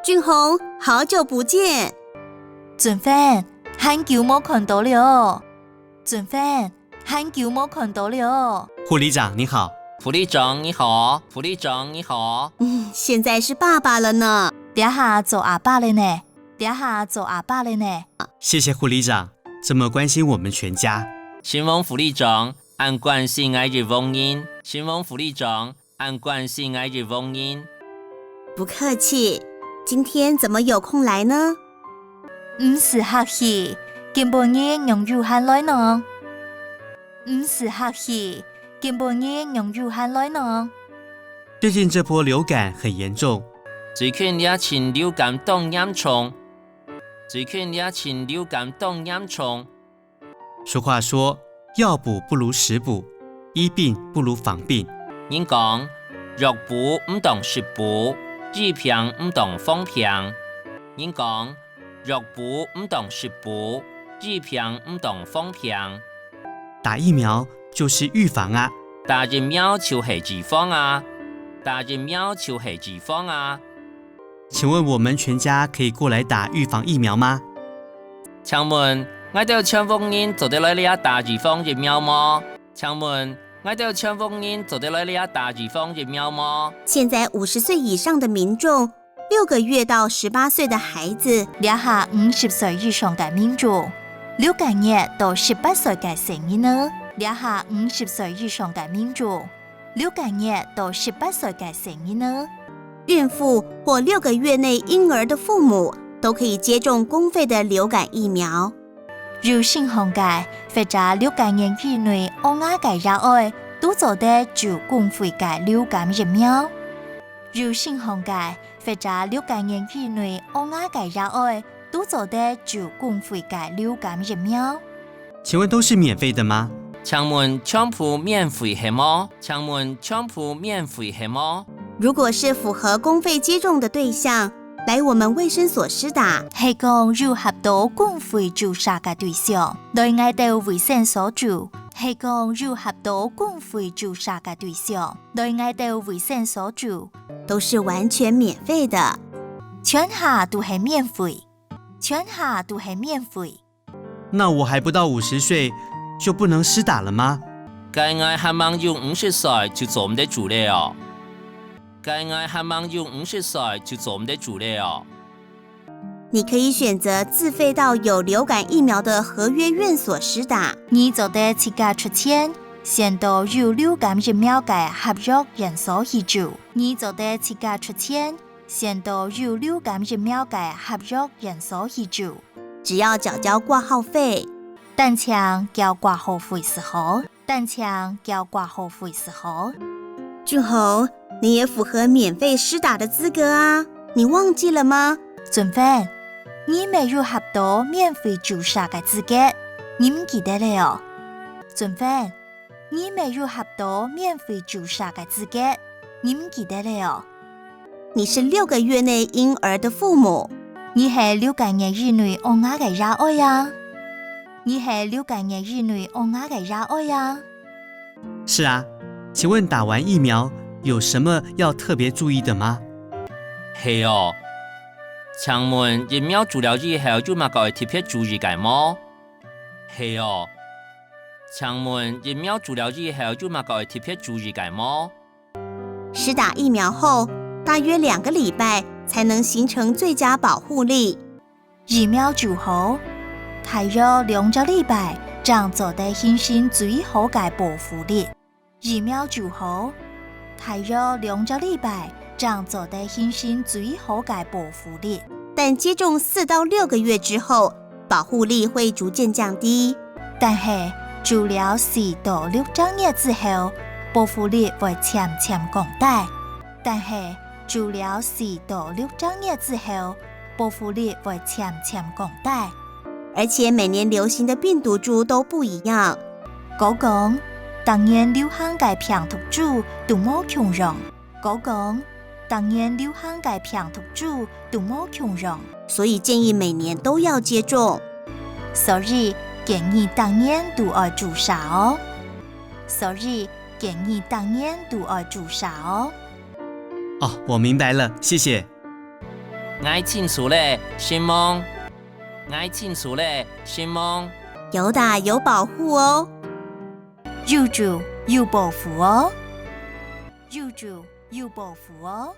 俊宏，好久不见。俊芬，很久没看到了。俊芬，很久没看到了。护理长你好。副理长你好，副理长你好。现在是爸爸了呢。等下做阿爸了呢。等下做阿爸了呢。谢谢护理长这么关心我们全家。新闻副理长按关心爱日von音。新闻副理长按关心爱日von音。不客气。今天怎么有空来呢？唔是客氣，今晡日用雨喊來呢。唔是客氣，今晡日用雨喊來呢。最近這波流感很嚴重，最近也禽流感當嚴重。最近也禽流感當嚴重。俗話說，藥補不如食補，醫病不如防病。人講，藥補唔當食補，醫病唔當防病。人講，藥補唔當食補，醫病唔當防病。打疫苗就是預防啊。打疫苗就是預防啊。打疫苗就是預防啊。請問我們全家可以過來打預防疫苗嗎？請問我哋全部人做得來呢打預防疫苗嗎？請問我哋全部人做得來呢打預防疫苗嗎？現在50歲以上的民眾，6個月到18歲的孩子，兩下50歲以上嘅民眾，6個月到18歲嘅成人呢，兩下50歲以上嘅民眾，6個月到18歲嘅成人呢。孕婦或6個月內嬰兒的父母都可以接種公費的流感疫苗。如新紅嘅或者6個月以內我亞嘅人愛都做得住公費嘅流感疫苗。如新紅嘅或者6個月以內我亞嘅人愛都做得住公費嘅流感疫苗。請問都是免費的嗎？請問全部免費係嗎？請問全部免費係嗎？如果是符合公費接種的對象，來我們衛生所施打，係講如合到公費注射嘅對象，來我哋衛生所住。係講如合到公費注射嘅對象，來我哋衛生所住，都是完全免費的。全下都係免費，全下都係免費。那我還不到50歲就不能施打了嗎？該我還望要50歲就做唔得住了。該我還望要50歲就做唔得住了。你可以選擇自費到有流感疫苗的合約院所施打。你做得自己出錢，先到有流感疫苗嘅合約院所去住。你做得自己出錢，先到有流感疫苗嘅合約院所去住。只要繳交掛號費，單槍交掛號費時候，單槍交掛號費時候。俊宏，你也符合免費施打的資格啊，你忘記了嗎？俊芬，你未有合到免費注射嘅資格，你唔記得了？俊芬，你未有合到免費注射嘅資格，你唔記得了？你是6個月內嬰兒的父母，你係6個月以內我亞嘅人愛啊！你係6個月以內我亞嘅人愛啊！是啊，請問打完疫苗有什麼要特別注意的嗎？係哦，請問疫苗注了以後有乜個特別注意嘅嗎？係哦，請問疫苗注了以後有乜個特別注意嘅嗎？施打疫苗後大約2個禮拜才能形成最佳保護力。疫苗注後大約2個禮拜將做得形成最好嘅保護力。疫苗注後大約2個禮拜將做得形成最好嘅保護力。但接種4到6個月之後，保護力會逐漸降低。但係注了4到6個月之後，保護力會漸漸降低。但係注了4到6個月之後，保護力會漸漸降低。而且每年流行的病毒株都不一樣。講當年流行嘅病毒株都冇強容。講當年流行嘅病毒株都冇強容。所以建議每年都要接種。所以建議當年都要注射哦。所以建議當年都要注射哦。哦，我明白了，謝謝。我清楚了，心梦。我清楚了，心梦。有打有保护哦。有住有保护哦。有住有保护哦。